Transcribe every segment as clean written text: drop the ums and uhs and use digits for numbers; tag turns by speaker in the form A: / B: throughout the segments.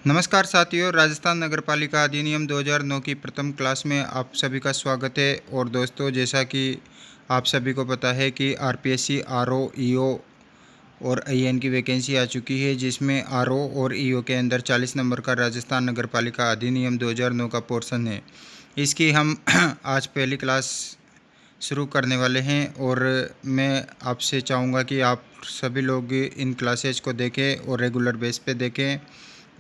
A: नमस्कार साथियों, राजस्थान नगरपालिका अधिनियम 2009 की प्रथम क्लास में आप सभी का स्वागत है। और दोस्तों, जैसा कि आप सभी को पता है कि आरपीएससी, आरओ, ईओ और आईएएन की वैकेंसी आ चुकी है, जिसमें आरओ और ईओ के अंदर 40 नंबर का राजस्थान नगरपालिका अधिनियम 2009 का पोर्शन है। इसकी हम आज पहली क्लास शुरू करने वाले हैं और मैं आपसे चाहूँगा कि आप सभी लोग इन क्लासेज को देखें और रेगुलर बेस पे देखें।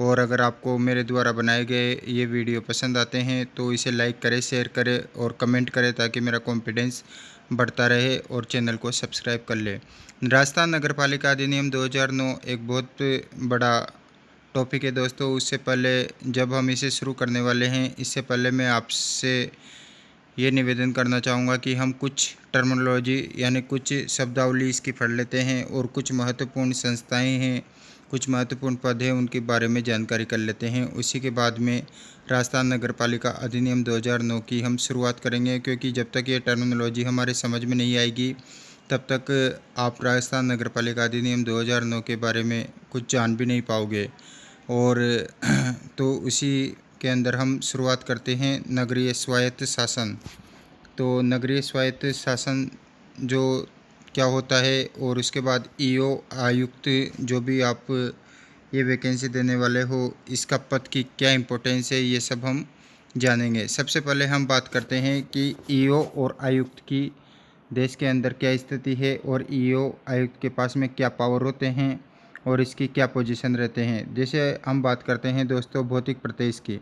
A: और अगर आपको मेरे द्वारा बनाए गए ये वीडियो पसंद आते हैं तो इसे लाइक करें, शेयर करें और कमेंट करें, ताकि मेरा कॉन्फिडेंस बढ़ता रहे और चैनल को सब्सक्राइब कर ले। राजस्थान नगरपालिका अधिनियम 2009 एक बहुत बड़ा टॉपिक है दोस्तों। उससे पहले जब हम इसे शुरू करने वाले हैं, इससे पहले मैं आपसे ये निवेदन करना चाहूँगा कि हम कुछ टर्मिनोलॉजी यानी कुछ शब्दावली इसकी पढ़ लेते हैं और कुछ महत्वपूर्ण संस्थाएं हैं, कुछ महत्वपूर्ण पद हैं, उनके बारे में जानकारी कर लेते हैं। उसी के बाद में राजस्थान नगरपालिका अधिनियम 2009 की हम शुरुआत करेंगे, क्योंकि जब तक ये टर्मिनोलॉजी हमारे समझ में नहीं आएगी तब तक आप राजस्थान नगरपालिका अधिनियम 2009 के बारे में कुछ जान भी नहीं पाओगे। और तो उसी के अंदर हम शुरुआत करते हैं नगरीय स्वायत्त शासन। तो नगरीय स्वायत्त शासन जो क्या होता है, और उसके बाद ईओ आयुक्त, जो भी आप ये वैकेंसी देने वाले हो, इसका पद की क्या इम्पोर्टेंस है, ये सब हम जानेंगे। सबसे पहले हम बात करते हैं कि ईओ और आयुक्त की देश के अंदर क्या स्थिति है और ईओ आयुक्त के पास में क्या पावर होते हैं और इसकी क्या पोजीशन रहते हैं। जैसे हम बात करते हैं दोस्तों भौतिक प्रदेश की,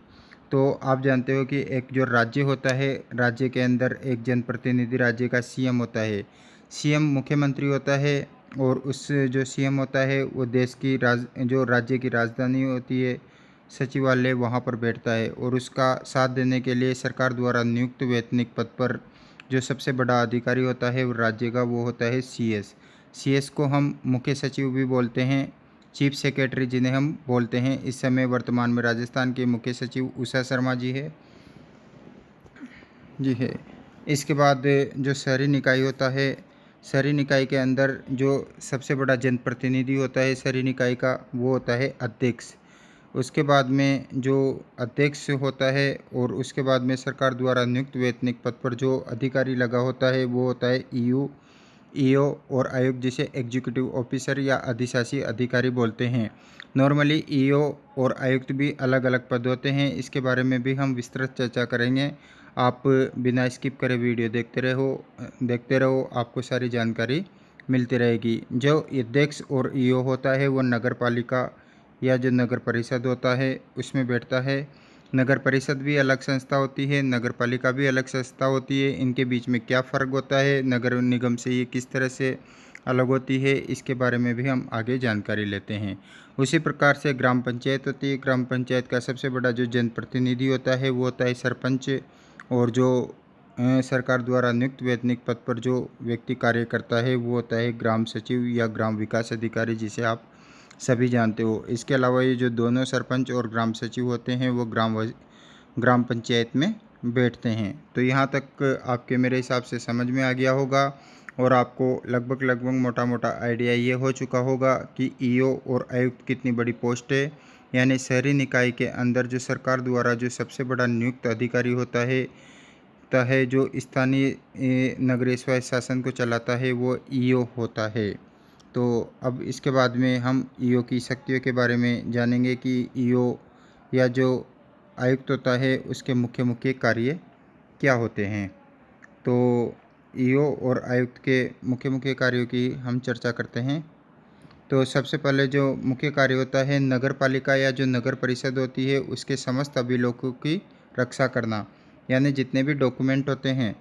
A: तो आप जानते हो कि एक जो राज्य होता है, राज्य के अंदर एक जनप्रतिनिधि राज्य का सीएम होता है। सीएम मुख्यमंत्री होता है और उस जो सीएम होता है वो देश की जो राज्य की राजधानी होती है, सचिवालय, वहाँ पर बैठता है। और उसका साथ देने के लिए सरकार द्वारा नियुक्त वैतनिक पद पर जो सबसे बड़ा अधिकारी होता है वो राज्य का, वो होता है सीएस। सीएस को हम मुख्य सचिव भी बोलते हैं, चीफ सेक्रेटरी जिन्हें हम बोलते हैं। इस समय वर्तमान में राजस्थान के मुख्य सचिव उषा शर्मा जी है। इसके बाद जो शहरी निकाय होता है, शहरी निकाय के अंदर जो सबसे बड़ा जनप्रतिनिधि होता है शहरी निकाय का, वो होता है अध्यक्ष। उसके बाद में जो अध्यक्ष होता है और उसके बाद में सरकार द्वारा नियुक्त वैतनिक पद पर जो अधिकारी लगा होता है वो होता है ईओ और आयुक्त, जिसे एग्जीक्यूटिव ऑफिसर या अधिशासी अधिकारी बोलते हैं। नॉर्मली ईओ और आयुक्त भी अलग अलग पद होते हैं, इसके बारे में भी हम विस्तृत चर्चा करेंगे। आप बिना स्किप करे वीडियो देखते रहो, आपको सारी जानकारी मिलती रहेगी। जो अध्यक्ष और ईओ होता है वो नगर पालिका या जो नगर परिषद होता है उसमें बैठता है। नगर परिषद भी अलग संस्था होती है, नगर पालिका भी अलग संस्था होती है। इनके बीच में क्या फ़र्क होता है, नगर निगम से ये किस तरह से अलग होती है, इसके बारे में भी हम आगे जानकारी लेते हैं। उसी प्रकार से ग्राम पंचायत होती है। ग्राम पंचायत का सबसे बड़ा जो जनप्रतिनिधि होता है वो होता है सरपंच। और जो सरकार द्वारा नियुक्त वैतनिक पद पर जो व्यक्ति कार्य करता है वो होता है ग्राम सचिव या ग्राम विकास अधिकारी, जिसे आप सभी जानते हो। इसके अलावा ये जो दोनों सरपंच और ग्राम सचिव होते हैं वो ग्राम पंचायत में बैठते हैं। तो यहाँ तक आपके मेरे हिसाब से समझ में आ गया होगा और आपको लगभग मोटा मोटा आइडिया ये हो चुका होगा कि ईओ और आयुक्त कितनी बड़ी पोस्ट है। यानी शहरी निकाय के अंदर जो सरकार द्वारा जो सबसे बड़ा नियुक्त अधिकारी होता है जो स्थानीय नगरीय स्वायत्त शासन को चलाता है, वो ईओ होता है। तो अब इसके बाद में हम ईओ की शक्तियों के बारे में जानेंगे कि ईओ या जो आयुक्त होता है उसके मुख्य मुख्य कार्य क्या होते हैं। तो ईओ और आयुक्त के मुख्य मुख्य कार्यों की हम चर्चा करते हैं। तो सबसे पहले जो मुख्य कार्य होता है, नगर पालिका या जो नगर परिषद होती है उसके समस्त अभिलेखों की रक्षा करना। यानी जितने भी डॉक्यूमेंट होते हैं,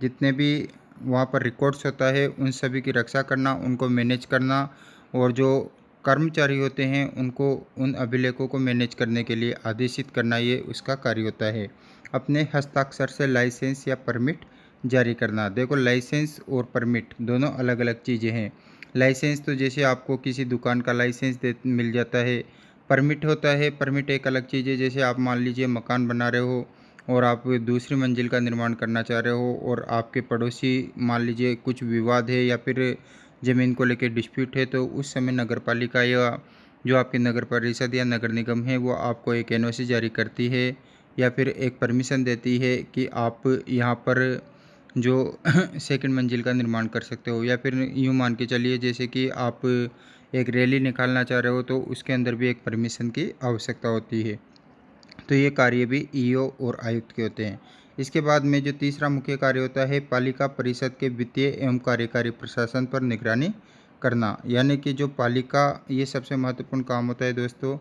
A: जितने भी वहाँ पर रिकॉर्ड्स होता है, उन सभी की रक्षा करना, उनको मैनेज करना। और जो कर्मचारी होते हैं उनको उन अभिलेखों को मैनेज करने के लिए आदेशित करना, ये उसका कार्य होता है। अपने हस्ताक्षर से लाइसेंस या परमिट जारी करना। देखो, लाइसेंस और परमिट दोनों अलग अलग चीज़ें हैं। लाइसेंस तो जैसे आपको किसी दुकान का लाइसेंस मिल जाता है। परमिट होता है, परमिट एक अलग चीज़ है। जैसे आप मान लीजिए मकान बना रहे हो और आप दूसरी मंजिल का निर्माण करना चाह रहे हो और आपके पड़ोसी, मान लीजिए कुछ विवाद है या फिर ज़मीन को लेकर डिस्प्यूट है, तो उस समय नगरपालिका या जो आपकी नगर परिषद या नगर निगम है वो आपको एक एनओसी जारी करती है या फिर एक परमिशन देती है कि आप यहाँ पर जो सेकंड मंजिल का निर्माण कर सकते हो, या फिर यूँ मान के चलिए जैसे कि आप एक रैली निकालना चाह रहे हो तो उसके अंदर भी एक परमिशन की आवश्यकता होती है। तो ये कार्य भी ईओ और आयुक्त के होते हैं। इसके बाद में जो तीसरा मुख्य कार्य होता है, पालिका परिषद के वित्तीय एवं कार्यकारी प्रशासन पर निगरानी करना, यानी कि जो पालिका, ये सबसे महत्वपूर्ण काम होता है दोस्तों।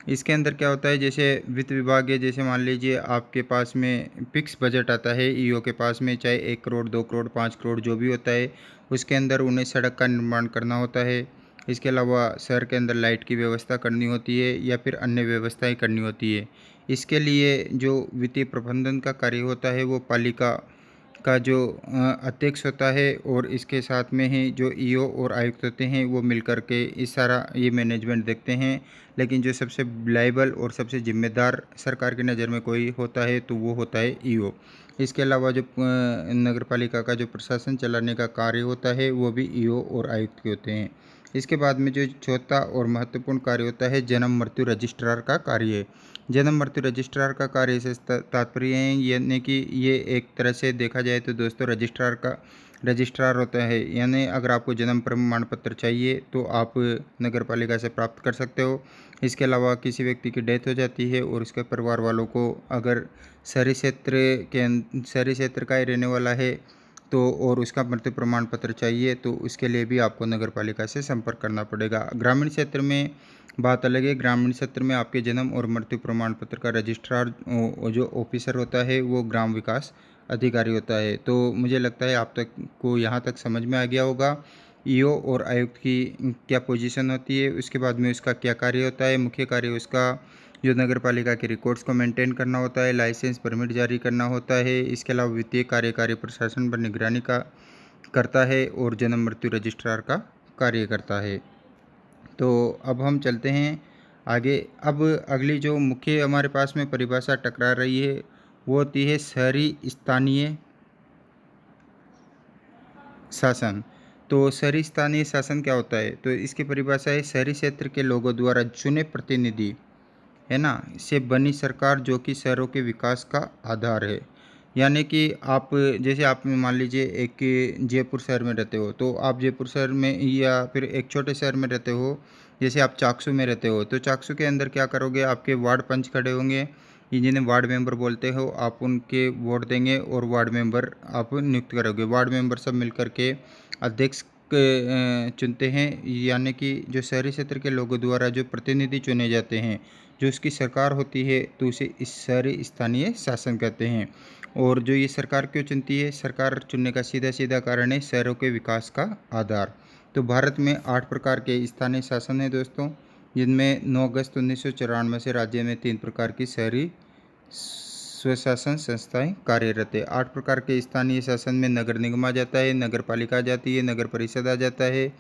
A: इसके अंदर क्या होता है, जैसे वित्त विभाग है, जैसे मान लीजिए आपके पास में फिक्स बजट आता है ईओ के पास में, चाहे 1 करोड़ 2 करोड़ 5 करोड़ जो भी होता है, उसके अंदर उन्हें सड़क का निर्माण करना होता है। इसके अलावा शहर के अंदर लाइट की व्यवस्था करनी होती है या फिर अन्य व्यवस्थाएं करनी होती है। इसके लिए जो वित्तीय प्रबंधन का कार्य होता है वो पालिका का जो अध्यक्ष होता है, और इसके साथ में ही जो ईओ और आयुक्त होते हैं वो मिलकर के इस सारा ये मैनेजमेंट देखते हैं। लेकिन जो सबसे लायबल और सबसे जिम्मेदार सरकार की नज़र में कोई होता है तो वो होता है ईओ। इसके अलावा जो नगर पालिका का जो प्रशासन चलाने का कार्य होता है वो भी ईओ और आयुक्त के होते हैं। इसके बाद में जो चौथा और महत्वपूर्ण कार्य होता है, जन्म मृत्यु रजिस्ट्रार का कार्य। जन्म मृत्यु रजिस्ट्रार का कार्य से तात्पर्य है, यानी कि ये एक तरह से देखा जाए तो दोस्तों रजिस्ट्रार होता है, यानी अगर आपको जन्म प्रमाण पत्र चाहिए तो आप नगर पालिका से प्राप्त कर सकते हो। इसके अलावा किसी व्यक्ति की डेथ हो जाती है और उसके परिवार वालों को अगर शहरी क्षेत्र का ही रहने वाला है तो और उसका मृत्यु प्रमाण पत्र चाहिए तो उसके लिए भी आपको नगर पालिका से संपर्क करना पड़ेगा। ग्रामीण क्षेत्र में बात अलग है। ग्रामीण क्षेत्र में आपके जन्म और मृत्यु प्रमाण पत्र का रजिस्ट्रार जो ऑफिसर होता है वो ग्राम विकास अधिकारी होता है। तो मुझे लगता है आप तक को यहाँ तक समझ में आ गया होगा ईओ और आयुक्त की क्या पोजीशन होती है, उसके बाद में उसका क्या कार्य होता है। मुख्य कार्य उसका जो नगर पालिका के रिकॉर्ड्स को मेंटेन करना होता है, लाइसेंस परमिट जारी करना होता है। इसके अलावा वित्तीय कार्यकारी प्रशासन पर निगरानी का करता है और जन्म मृत्यु रजिस्ट्रार का कार्य करता है। तो अब हम चलते हैं आगे। अब अगली जो मुख्य हमारे पास में परिभाषा टकरा रही है वो होती है शहरी स्थानीय शासन। तो शहरी स्थानीय शासन क्या होता है, तो इसकी परिभाषा है शहरी क्षेत्र के लोगों द्वारा चुने प्रतिनिधि, है ना, से बनी सरकार जो कि शहरों के विकास का आधार है। यानी कि आप जैसे आप मान लीजिए एक जयपुर शहर में रहते हो तो आप जयपुर शहर में या फिर एक छोटे शहर में रहते हो, जैसे आप चाकसू में रहते हो तो चाकसू के अंदर क्या करोगे, आपके वार्ड पंच खड़े होंगे, जिन्हें वार्ड मेंबर बोलते हो, आप उनके वोट देंगे और वार्ड मेंबर आप नियुक्त करोगे। वार्ड मेंबर सब मिलकर के अध्यक्ष चुनते हैं, यानी कि जो शहरी क्षेत्र के लोगों द्वारा जो प्रतिनिधि चुने जाते हैं जो उसकी सरकार होती है तो उसे इस शहरी स्थानीय शासन कहते हैं। और जो ये सरकार क्यों चुनती है, सरकार चुनने का सीधा सीधा कारण है शहरों के विकास का आधार। तो भारत में 8 प्रकार के स्थानीय शासन है दोस्तों, जिनमें 9 अगस्त 1994 से राज्य में 3 प्रकार की शहरी स्वशासन संस्थाएं कार्यरत है। 8 प्रकार के स्थानीय शासन में नगर निगम आ जाता है, नगर पालिका आ जाती है, नगर परिषद आ जाता है,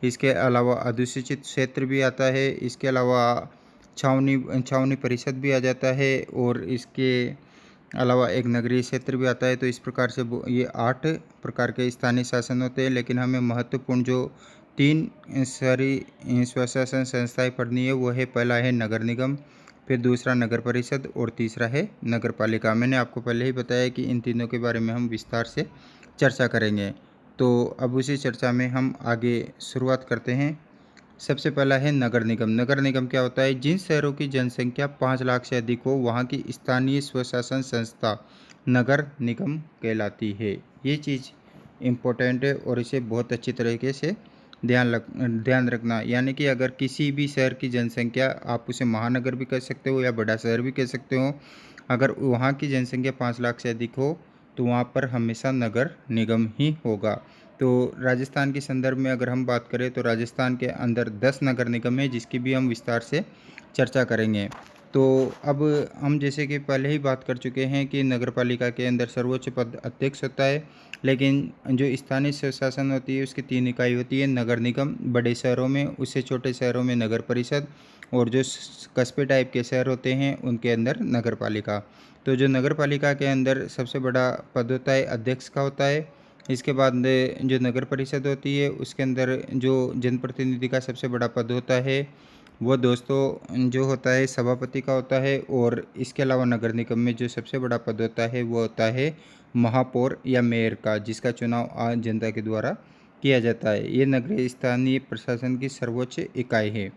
A: इसके अलावा अधिसूचित क्षेत्र भी आता है, इसके अलावा छावनी परिषद भी आ जाता है, और इसके अलावा एक नगरीय क्षेत्र भी आता है। तो इस प्रकार से ये 8 प्रकार के स्थानीय शासन होते हैं। लेकिन हमें महत्वपूर्ण जो 3 शहरी स्वशासन संस्थाएं पढ़नी है वो है, पहला है नगर निगम, फिर दूसरा नगर परिषद और तीसरा है नगर पालिका। मैंने आपको पहले ही बताया कि इन तीनों के बारे में हम विस्तार से चर्चा करेंगे। तो अब उसी चर्चा में हम आगे शुरुआत करते हैं। सबसे पहला है नगर निगम। नगर निगम क्या होता है, जिन शहरों की जनसंख्या 5 लाख से अधिक हो वहाँ की स्थानीय स्वशासन संस्था नगर निगम कहलाती है। ये चीज़ इम्पोर्टेंट है और इसे बहुत अच्छी तरीके से ध्यान रखना। यानी कि अगर किसी भी शहर की जनसंख्या, आप उसे महानगर भी कह सकते हो या बड़ा शहर भी कह सकते हो, अगर वहाँ की जनसंख्या 5 लाख से अधिक हो तो वहाँ पर हमेशा नगर निगम ही होगा। तो राजस्थान के संदर्भ में अगर हम बात करें तो राजस्थान के अंदर 10 नगर निगम है, जिसकी भी हम विस्तार से चर्चा करेंगे। तो अब हम जैसे कि पहले ही बात कर चुके हैं कि नगर पालिका के अंदर सर्वोच्च पद अध्यक्ष होता है, लेकिन जो स्थानीय स्वशासन होती है उसकी 3 इकाई होती है, नगर निगम बड़े शहरों में, उससे छोटे शहरों में नगर परिषद, और जो कस्बे टाइप के शहर होते हैं उनके अंदर नगर पालिका। तो जो नगर पालिका के अंदर सबसे बड़ा पद होता है अध्यक्ष का होता है। इसके बाद जो नगर परिषद होती है उसके अंदर जो जनप्रतिनिधि का सबसे बड़ा पद होता है वो दोस्तों जो होता है सभापति का होता है, और इसके अलावा नगर निगम में जो सबसे बड़ा पद होता है वो होता है महापौर या मेयर का, जिसका चुनाव आम जनता के द्वारा किया जाता है। ये नगरीय स्थानीय प्रशासन की सर्वोच्च इकाई है।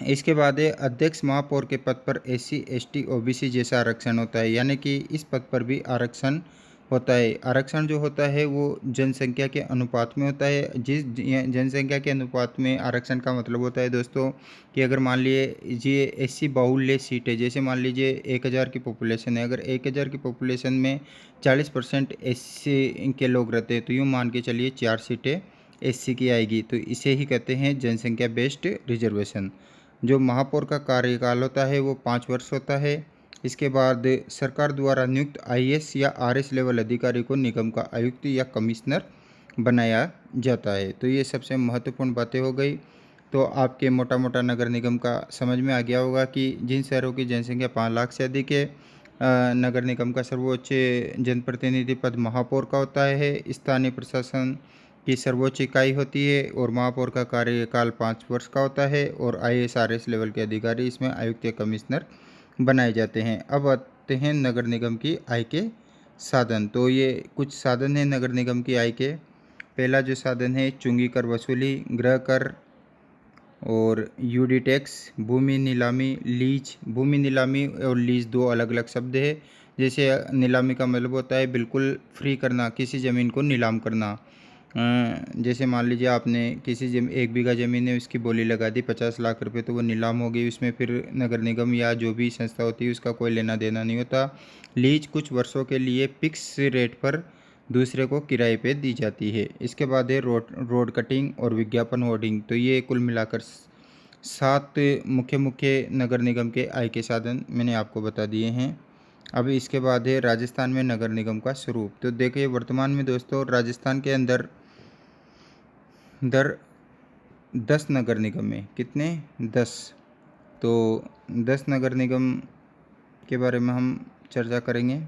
A: इसके बाद है अध्यक्ष महापौर के पद पर एससी एसटी ओबीसी जैसा आरक्षण होता है, यानी कि इस पद पर भी आरक्षण होता है। आरक्षण जो होता है वो जनसंख्या के अनुपात में होता है। जिस जनसंख्या के अनुपात में आरक्षण का मतलब होता है दोस्तों कि अगर मान लिए ये एससी बाहुल्य सीट है, जैसे मान लीजिए 1000 की पॉपुलेशन है, अगर 1000 की पॉपुलेशन में 40% एससी के लोग रहते हैं, तो यूँ मान के चलिए 4 सीटें एससी की आएगी, तो इसे ही कहते हैं जनसंख्या बेस्ड रिजर्वेशन। जो महापौर का कार्यकाल होता है वो 5 वर्ष होता है। इसके बाद सरकार द्वारा नियुक्त आईएएस या आरएस लेवल अधिकारी को निगम का आयुक्त या कमिश्नर बनाया जाता है। तो ये सबसे महत्वपूर्ण बातें हो गई। तो आपके मोटा मोटा नगर निगम का समझ में आ गया होगा कि जिन शहरों की जनसंख्या 5 लाख से अधिक है, नगर निगम का सर्वोच्च जनप्रतिनिधि पद महापौर का होता है, स्थानीय प्रशासन की सर्वोच्च इकाई होती है, और महापौर का कार्यकाल 5 वर्ष का होता है, और आईएएस आरएस लेवल के अधिकारी इसमें आयुक्त या कमिश्नर बनाए जाते हैं। अब आते हैं नगर निगम की आय के साधन। तो ये कुछ साधन हैं नगर निगम की आय के। पहला जो साधन है चुंगी कर वसूली, गृह कर और यूडी टैक्स, भूमि नीलामी, लीज। भूमि नीलामी और लीज दो अलग अलग शब्द है। जैसे नीलामी का मतलब होता है बिल्कुल फ्री करना, किसी ज़मीन को नीलाम करना। जैसे मान लीजिए आपने किसी 1 बीघा ज़मीन है, उसकी बोली लगा दी 50 लाख रुपए, तो वो नीलाम हो गई। उसमें फिर नगर निगम या जो भी संस्था होती है उसका कोई लेना देना नहीं होता। लीज कुछ वर्षों के लिए फिक्स रेट पर दूसरे को किराए पे दी जाती है। इसके बाद है रोड कटिंग और विज्ञापन होर्डिंग। तो ये कुल मिलाकर 7 मुख्य मुख्य नगर निगम के आय के साधन मैंने आपको बता दिए हैं। अब इसके बाद है राजस्थान में नगर निगम का स्वरूप। तो देखिए वर्तमान में दोस्तों राजस्थान के अंदर 10 नगर निगम है। कितने? 10। तो 10 नगर निगम के बारे में हम चर्चा करेंगे।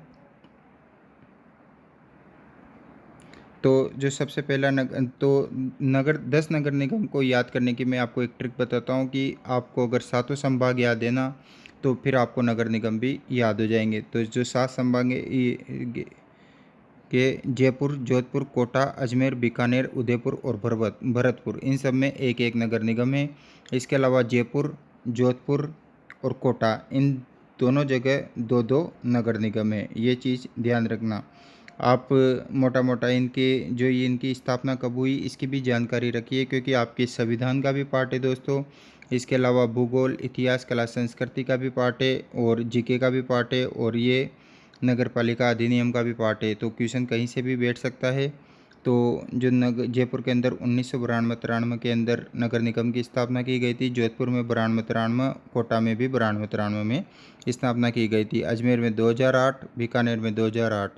A: तो जो सबसे पहला 10 नगर निगम को याद करने की मैं आपको एक ट्रिक बताता हूँ कि आपको अगर 7 संभाग याद है ना, तो फिर आपको नगर निगम भी याद हो जाएंगे। तो जो 7 संभाग के जयपुर, जोधपुर, कोटा, अजमेर, बीकानेर, उदयपुर और भरतपुर, इन सब में एक एक नगर निगम है। इसके अलावा जयपुर, जोधपुर और कोटा, इन दोनों जगह 2-2 नगर निगम है। ये चीज़ ध्यान रखना। आप मोटा मोटा इनकी स्थापना कब हुई इसकी भी जानकारी रखिए, क्योंकि आपके संविधान का भी पार्ट है दोस्तों। इसके अलावा भूगोल, इतिहास, कला, संस्कृति का भी पार्ट है, और जीके का भी पार्ट है, और ये नगर पालिका अधिनियम का भी पार्ट है। तो क्वेश्चन कहीं से भी बैठ सकता है। तो जो जयपुर के अंदर 1992-93 के अंदर नगर निगम की स्थापना की गई थी। जोधपुर में 92-93, कोटा में भी 92-93 में स्थापना की गई थी। अजमेर में 2008, बीकानेर में 2008,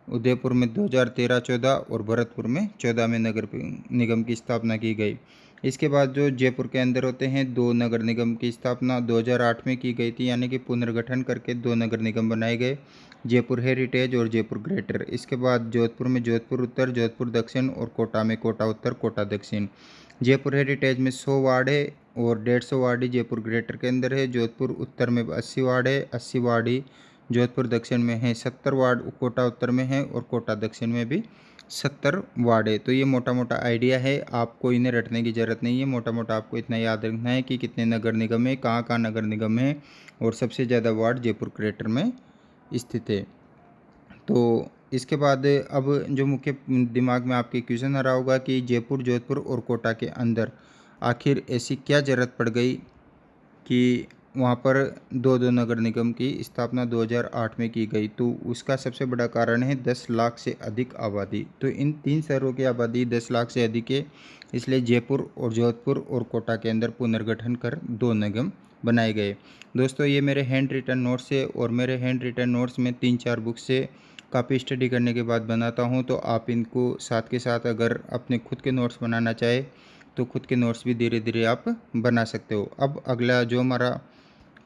A: उदयपुर में 2013-14 और भरतपुर में 14 में नगर निगम की स्थापना की गई। इसके बाद जो जयपुर के अंदर होते हैं 2 नगर निगम की स्थापना 2008 में की गई थी, यानी कि पुनर्गठन करके 2 नगर निगम बनाए गए, जयपुर हेरिटेज और जयपुर ग्रेटर। इसके बाद जोधपुर में जोधपुर उत्तर, जोधपुर दक्षिण, और कोटा में कोटा उत्तर, कोटा दक्षिण। जयपुर हेरिटेज में 100 वार्ड है और 150 वार्ड ही जयपुर ग्रेटर के अंदर है। जोधपुर उत्तर में 80 वार्ड है, 80 वार्ड ही जोधपुर दक्षिण में है। 70 वार्ड कोटा उत्तर में है, और कोटा दक्षिण में भी 70 वार्ड है। तो ये मोटा मोटा आइडिया है, आपको इन्हें रटने की ज़रूरत नहीं है। मोटा मोटा आपको इतना याद रखना है कि कितने नगर निगम है, कहाँ कहाँ नगर निगम है, और सबसे ज़्यादा वार्ड जयपुर ग्रेटर में स्थित है। तो इसके बाद अब जो मुख्य दिमाग में आपके क्वेश्चन आ रहा होगा कि जयपुर, जोधपुर और कोटा के अंदर आखिर ऐसी क्या ज़रूरत पड़ गई कि वहाँ पर 2-2 नगर निगम की स्थापना 2008 में की गई। तो उसका सबसे बड़ा कारण है 10 लाख से अधिक आबादी। तो इन 3 शहरों की आबादी 10 लाख से अधिक है, इसलिए जयपुर और जोधपुर और कोटा के अंदर पुनर्गठन कर 2 निगम बनाए गए। दोस्तों ये मेरे हैंड रिटन नोट्स है, और मेरे हैंड रिटन नोट्स में 3-4 बुक से काफ़ी स्टडी करने के बाद बनाता हूँ। तो आप इनको साथ के साथ अगर अपने खुद के नोट्स बनाना चाहे तो खुद के नोट्स भी धीरे धीरे आप बना सकते हो। अब अगला जो हमारा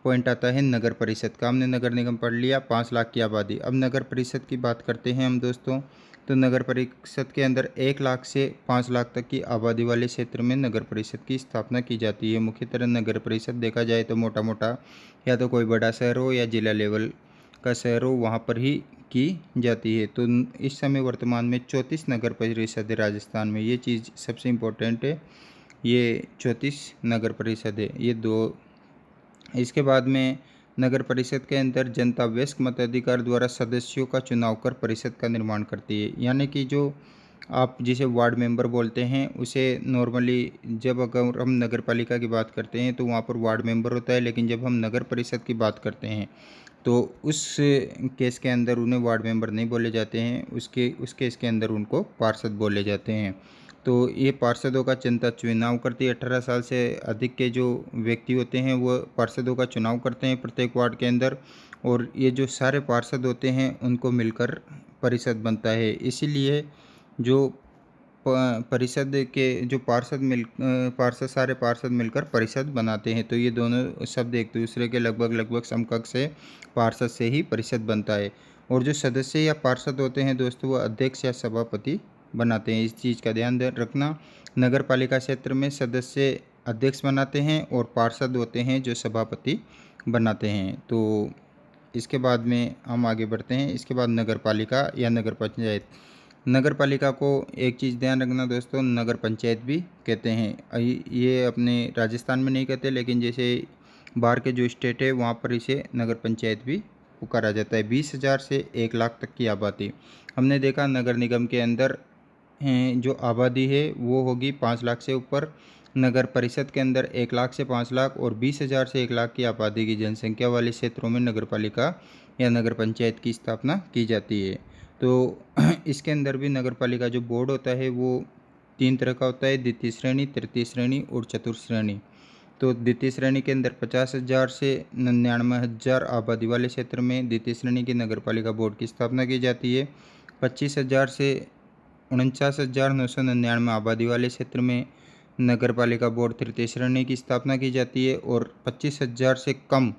A: पॉइंट आता है नगर परिषद का। हमने नगर निगम पढ़ लिया, 5 लाख की आबादी। अब नगर परिषद की बात करते हैं हम दोस्तों। तो नगर परिषद के अंदर 1 लाख से 5 लाख तक की आबादी वाले क्षेत्र में नगर परिषद की स्थापना की जाती है। मुख्यतः नगर परिषद देखा जाए तो मोटा मोटा या तो कोई बड़ा शहर हो या जिला लेवल का शहर हो, वहाँ पर ही की जाती है। तो इस समय वर्तमान में 34 नगर परिषद है राजस्थान में। ये चीज़ सबसे इम्पोर्टेंट है, ये 34 नगर परिषद है। ये दो, इसके बाद में नगर परिषद के अंदर जनता वयस्क मताधिकार द्वारा सदस्यों का चुनाव कर परिषद का निर्माण करती है। यानी कि जो आप जिसे वार्ड मेंबर बोलते हैं, उसे नॉर्मली जब अगर हम नगर पालिका की बात करते हैं तो वहाँ पर वार्ड मेंबर होता है, लेकिन जब हम नगर परिषद की बात करते हैं तो उस केस के अंदर उन्हें वार्ड मेंबर नहीं बोले जाते हैं, उस केस के अंदर उनको पार्षद बोले जाते हैं। तो ये पार्षदों का जनता चुनाव करती है। 18 साल से अधिक के जो व्यक्ति होते हैं वो पार्षदों का चुनाव करते हैं प्रत्येक वार्ड के अंदर, और ये जो सारे पार्षद होते हैं उनको मिलकर परिषद बनता है। इसीलिए जो परिषद के जो सारे पार्षद मिलकर परिषद बनाते हैं। तो ये दोनों शब्द एक दूसरे के लगभग समकक्ष है, पार्षद से ही परिषद बनता है। और जो सदस्य या पार्षद होते हैं दोस्तों, वो अध्यक्ष या सभापति बनाते हैं। इस चीज़ का ध्यान रखना। नगर पालिका क्षेत्र में सदस्य अध्यक्ष बनाते हैं और पार्षद होते हैं जो सभापति बनाते हैं। तो इसके बाद में हम आगे बढ़ते हैं। इसके बाद नगर पालिका या नगर पंचायत। नगर पालिका को एक चीज़ ध्यान रखना दोस्तों, नगर पंचायत भी कहते हैं। ये अपने राजस्थान में नहीं कहते, लेकिन जैसे बाहर के जो स्टेट है वहाँ पर इसे नगर पंचायत भी पुकारा जाता है। 20,000 से 1 लाख तक की आबादी। हमने देखा नगर निगम के अंदर जो आबादी है वो होगी 5 लाख से ऊपर। नगर परिषद के अंदर 1 लाख से 5 लाख और 20,000 से 1 लाख की आबादी की जनसंख्या वाले क्षेत्रों में नगर पालिका या नगर पंचायत की स्थापना की जाती है। तो इसके अंदर भी नगर पालिका जो बोर्ड होता है वो 3 तरह का होता है, द्वितीय श्रेणी, तृतीय श्रेणी और चतुर्थ श्रेणी। तो द्वितीय श्रेणी के अंदर 50,000 से 99,000 आबादी वाले क्षेत्र में द्वितीय श्रेणी की नगर पालिका बोर्ड की स्थापना की जाती है। 25,000 से 49,999 आबादी वाले क्षेत्र में नगर पालिका बोर्ड तृतीय श्रेणी की स्थापना की जाती है। और 25,000 से कम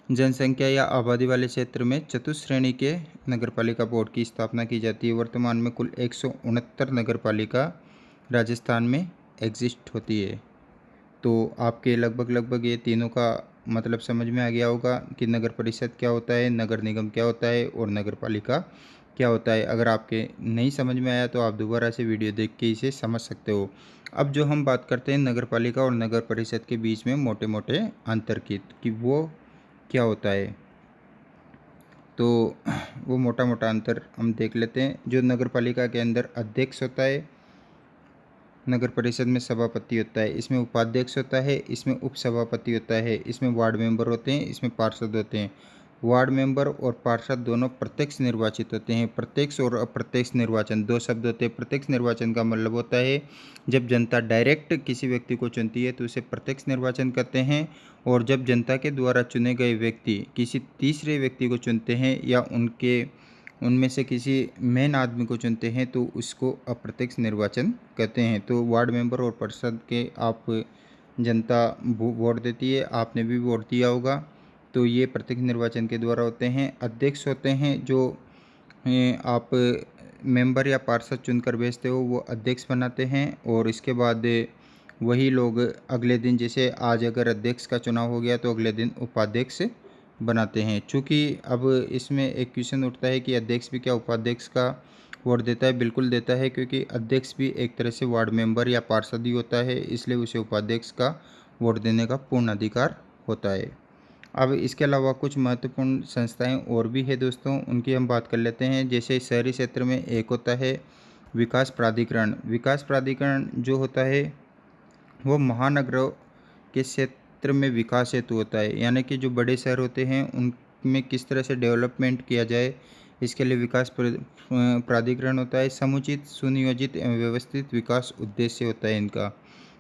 A: जनसंख्या या आबादी वाले क्षेत्र में चतुर्थ श्रेणी के नगर पालिका बोर्ड की स्थापना की जाती है। वर्तमान में कुल 169 नगर पालिका राजस्थान में एग्जिस्ट होती है। तो आपके लगभग ये तीनों का मतलब समझ में आ गया होगा कि नगर परिषद क्या होता है, नगर निगम क्या होता है और नगर पालिका क्या होता है। अगर आपके नहीं समझ में आया तो आप दोबारा से वीडियो देख के इसे समझ सकते हो। अब जो हम बात करते हैं नगर पालिका और नगर परिषद के बीच में मोटे मोटे अंतर की, कि वो क्या होता है, तो वो मोटा मोटा अंतर हम देख लेते हैं। जो नगर पालिका के अंदर अध्यक्ष होता है, नगर परिषद में सभापति होता है, इसमें उपाध्यक्ष होता है, इसमें उपसभापति होता है, इसमें वार्ड मेंबर होते हैं, इसमें पार्षद होते हैं। वार्ड मेंबर और पार्षद दोनों प्रत्यक्ष निर्वाचित होते हैं। प्रत्यक्ष और अप्रत्यक्ष निर्वाचन दो शब्द होते हैं। प्रत्यक्ष निर्वाचन का मतलब होता है जब जनता डायरेक्ट किसी व्यक्ति को चुनती है तो उसे प्रत्यक्ष निर्वाचन कहते हैं। और जब जनता के द्वारा चुने गए व्यक्ति किसी तीसरे व्यक्ति को चुनते हैं या उनमें से किसी मेन आदमी को चुनते हैं तो उसको अप्रत्यक्ष निर्वाचन कहते हैं। तो वार्ड मेंबर और पार्षद के आप जनता वोट देती है, आपने भी वोट दिया होगा, तो ये प्रत्यक्ष निर्वाचन के द्वारा होते हैं। अध्यक्ष होते हैं जो आप मेंबर या पार्षद चुनकर भेजते हो, वो अध्यक्ष बनाते हैं। और इसके बाद वही लोग अगले दिन, जैसे आज अगर अध्यक्ष का चुनाव हो गया तो अगले दिन उपाध्यक्ष बनाते हैं। चूँकि अब इसमें एक क्वेश्चन उठता है कि अध्यक्ष भी क्या उपाध्यक्ष का वोट देता है? बिल्कुल देता है, क्योंकि अध्यक्ष भी एक तरह से वार्ड मेंबर या पार्षद ही होता है, इसलिए उसे उपाध्यक्ष का वोट देने का पूर्ण अधिकार होता है। अब इसके अलावा कुछ महत्वपूर्ण संस्थाएं और भी है दोस्तों, उनकी हम बात कर लेते हैं। जैसे शहरी क्षेत्र में एक होता है विकास प्राधिकरण। विकास प्राधिकरण जो होता है वो महानगरों के क्षेत्र में विकास हेतु होता है, यानी कि जो बड़े शहर होते हैं उनमें किस तरह से डेवलपमेंट किया जाए, इसके लिए विकास प्राधिकरण होता है। समुचित, सुनियोजित एवं व्यवस्थित विकास उद्देश्य होता है इनका।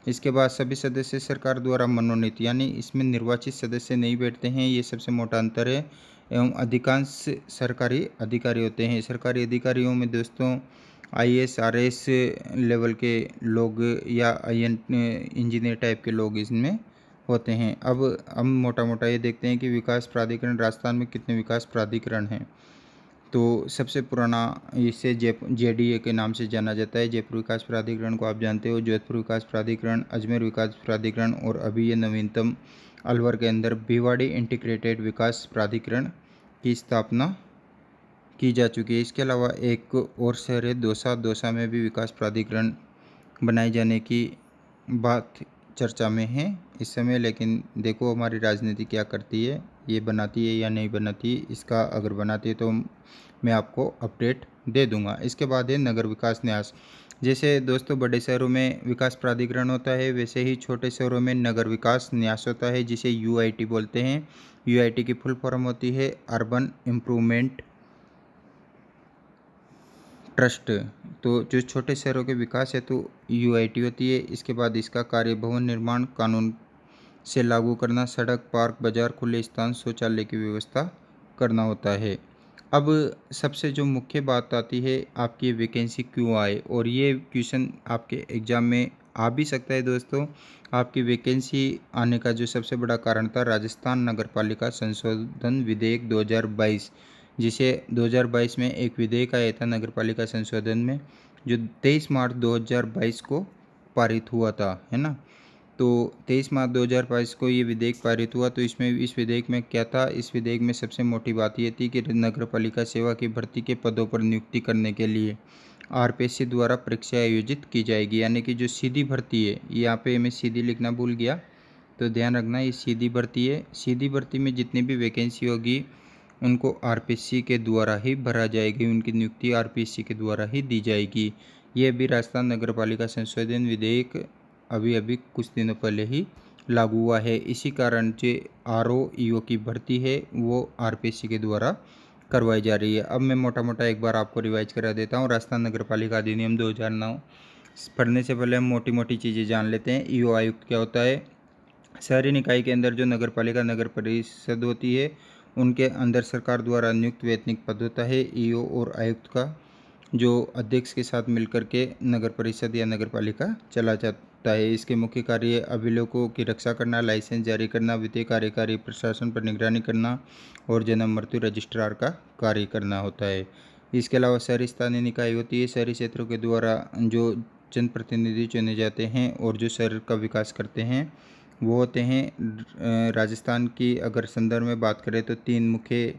A: इसके बाद सभी सदस्य सरकार द्वारा मनोनीत, यानी इसमें निर्वाचित सदस्य नहीं बैठते हैं, ये सबसे मोटा अंतर है। एवं अधिकांश सरकारी अधिकारी होते हैं। सरकारी अधिकारियों में दोस्तों IAS RAS लेवल के लोग या इंजीनियर टाइप के लोग इसमें होते हैं। अब हम मोटा मोटा ये देखते हैं कि विकास प्राधिकरण राजस्थान में कितने विकास प्राधिकरण हैं। तो सबसे पुराना इसे जेडीए के नाम से जाना जाता है। जयपुर विकास प्राधिकरण को आप जानते हो, जोधपुर विकास प्राधिकरण, अजमेर विकास प्राधिकरण और अभी ये नवीनतम अलवर के अंदर भिवाड़ी इंटीग्रेटेड विकास प्राधिकरण की स्थापना की जा चुकी है। इसके अलावा एक और शहर है दौसा, दौसा में भी विकास प्राधिकरण बनाए जाने की बात चर्चा में है इस समय। लेकिन देखो हमारी राजनीति क्या करती है, ये बनाती है या नहीं बनाती। इसका अगर बनाती है तो मैं आपको अपडेट दे दूंगा। इसके बाद है नगर विकास न्यास। जैसे दोस्तों बड़े शहरों में विकास प्राधिकरण होता है, वैसे ही छोटे शहरों में नगर विकास न्यास होता है, जिसे यूआईटी बोलते हैं। यूआईटी की फुल फॉर्म होती है अर्बन इम्प्रूवमेंट ट्रस्ट। तो जो छोटे शहरों के विकास है तो यूआईटी होती है। इसके बाद इसका कार्य भवन निर्माण कानून से लागू करना, सड़क, पार्क, बाजार, खुले स्थान, शौचालय की व्यवस्था करना होता है। अब सबसे जो मुख्य बात आती है, आपकी वैकेंसी क्यों आए, और ये क्वेश्चन आपके एग्ज़ाम में आ भी सकता है दोस्तों। आपकी वैकेंसी आने का जो सबसे बड़ा कारण था राजस्थान नगरपालिका संशोधन विधेयक 2022, जिसे 2022 में एक विधेयक आया था नगरपालिका संशोधन में, जो 23 मार्च 2022 को पारित हुआ था, है ना। तो 23 मार्च 2022 को ये विधेयक पारित हुआ। तो इसमें इस विधेयक में क्या था, इस विधेयक में सबसे मोटी बात ये थी कि नगरपालिका सेवा की भर्ती के पदों पर नियुक्ति करने के लिए आरपीएससी द्वारा परीक्षा आयोजित की जाएगी। यानी कि जो सीधी भर्ती है, यहाँ पे मैं सीधी लिखना भूल गया, तो ध्यान रखना ये सीधी भर्ती है। सीधी भर्ती में जितनी भी वैकेंसी होगी उनको आरपीएससी के द्वारा ही भरा जाएगी, उनकी नियुक्ति आरपीएससी के द्वारा ही दी जाएगी। ये भी राजस्थान नगरपालिका संशोधन विधेयक अभी कुछ दिनों पहले ही लागू हुआ है। इसी कारण जो आरओ की भर्ती है वो आरपीएससी के द्वारा करवाई जा रही है। अब मैं मोटा मोटा एक बार आपको रिवाइज करा देता हूँ। राजस्थान नगरपालिका अधिनियम 2009 पढ़ने से पहले हम मोटी मोटी चीज़ें जान लेते हैं। ईओ आयुक्त क्या होता है। शहरी निकाय के अंदर जो नगरपालिका नगर परिषद होती है, उनके अंदर सरकार द्वारा नियुक्त वैतनिक पद होता है ईओ और आयुक्त का, जो अध्यक्ष के साथ मिलकर के नगर परिषद या नगर पालिका चला जाता है। इसके मुख्य कार्य अभिलेखों की रक्षा करना, लाइसेंस जारी करना, वित्तीय कार्यकारी प्रशासन पर निगरानी करना और जन्म मृत्यु रजिस्ट्रार का कार्य करना होता है। इसके अलावा शहरी स्थानीय निकाय होती है। शहरी क्षेत्रों के द्वारा जो जनप्रतिनिधि चुने जाते हैं और जो शहर का विकास करते हैं वो होते हैं। राजस्थान की अगर संदर्भ में बात करें तो 3 मुख्य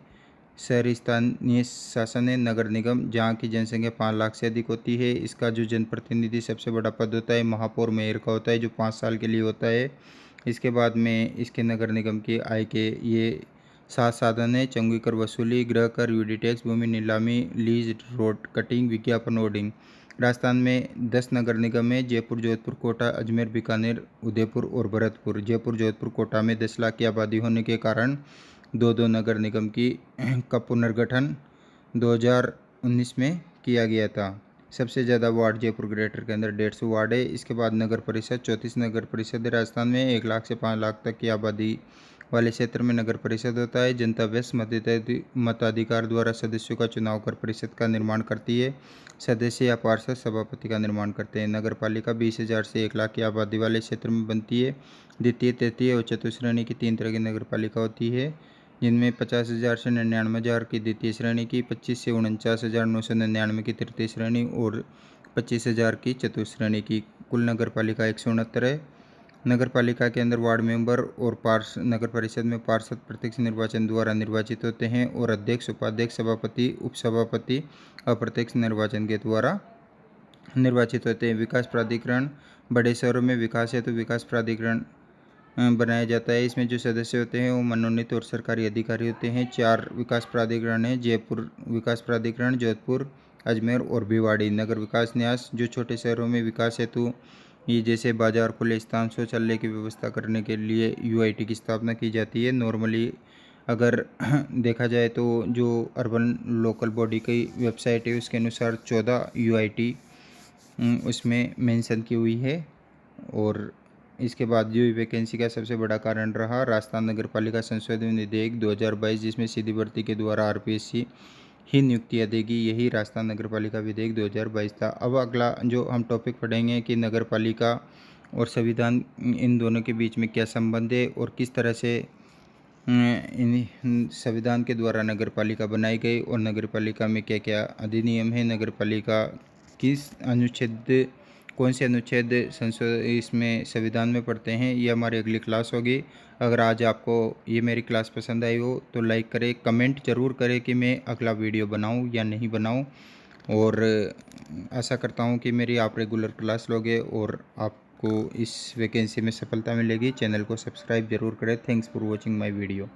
A: शहरी स्थानीय शासन है। नगर निगम, जहाँ की जनसंख्या 5 लाख से अधिक होती है। इसका जो जनप्रतिनिधि सबसे बड़ा पद होता है महापौर मेयर का होता है, जो 5 साल के लिए होता है। इसके बाद में इसके नगर निगम की आय के ये 7 साधन है: चंगी कर वसूली, गृह कर, यूडी टैक्स, भूमि नीलामी, लीज, रोड कटिंग, विज्ञापन होर्डिंग। राजस्थान में 10 नगर निगम है: जयपुर, जोधपुर, कोटा, अजमेर, बीकानेर, उदयपुर और भरतपुर। जयपुर, जोधपुर, कोटा में 10 लाख की आबादी होने के कारण दो नगर निगम का पुनर्गठन 2019 में किया गया था। सबसे ज़्यादा वार्ड जयपुर ग्रेटर के अंदर 150 वार्ड है। इसके बाद नगर परिषद, 34 नगर परिषद है राजस्थान में। 1 लाख से 5 लाख तक की आबादी वाले क्षेत्र में नगर परिषद होता है। जनता व्यस्त मताधिकार द्वारा सदस्यों का चुनाव कर परिषद का निर्माण करती है। सदस्य या पार्षद सभापति का निर्माण करते हैं। नगर पालिका 20,000 से 1 लाख की आबादी वाले क्षेत्र में बनती है। द्वितीय, तृतीय और चतुर्थ श्रेणी की 3 तरह की नगर पालिका होती है, जिनमें 50,000 से 99,000 की द्वितीय श्रेणी की, 25 से 49,999 की तृतीय श्रेणी और 25,000 की चतुर्थ श्रेणी की। कुल नगर पालिका 169 है। नगर पालिका के अंदर वार्ड मेंबर और नगर परिषद में पार्षद प्रत्यक्ष निर्वाचन द्वारा निर्वाचित होते हैं और अध्यक्ष, उपाध्यक्ष, सभापति, उपसभापति अप्रत्यक्ष निर्वाचन के द्वारा निर्वाचित होते हैं। विकास प्राधिकरण, बड़े शहरों में विकास है तो विकास प्राधिकरण बनाया जाता है। इसमें जो सदस्य होते हैं वो मनोनीत और सरकारी अधिकारी होते हैं। 4 विकास प्राधिकरण हैं: जयपुर विकास प्राधिकरण, जोधपुर, अजमेर और भिवाड़ी। नगर विकास न्यास, जो छोटे शहरों में विकास हेतु ये जैसे बाजार, खुले स्थान, शौचालय की व्यवस्था करने के लिए यूआईटी की स्थापना की जाती है। नॉर्मली अगर देखा जाए तो जो अर्बन लोकल बॉडी की वेबसाइट है उसके अनुसार 14 यूआईटी उसमें मेंशन की हुई है। और इसके बाद जो वैकेंसी का सबसे बड़ा कारण रहा राजस्थान नगर पालिका संशोधन विधेयक 2022, जिसमें सीधी भर्ती के द्वारा आरपीएससी ही नियुक्तियाँ देगी। यही राजस्थान नगर पालिका विधेयक 2022 था। अब अगला जो हम टॉपिक पढ़ेंगे कि नगर पालिका और संविधान, इन दोनों के बीच में क्या संबंध है और किस तरह से इन संविधान के द्वारा नगर पालिका बनाई गई और नगर पालिका में क्या क्या अधिनियम है, नगर पालिका किस अनुच्छेद, कौन से अनुच्छेद संसद इसमें संविधान में पढ़ते हैं, ये हमारी अगली क्लास होगी। अगर आज आपको ये मेरी क्लास पसंद आई हो तो लाइक करें, कमेंट ज़रूर करें कि मैं अगला वीडियो बनाऊं या नहीं बनाऊं, और आशा करता हूं कि मेरी आप रेगुलर क्लास लोगे और आपको इस वैकेंसी में सफलता मिलेगी। चैनल को सब्सक्राइब ज़रूर करें। Thanks for watching my video.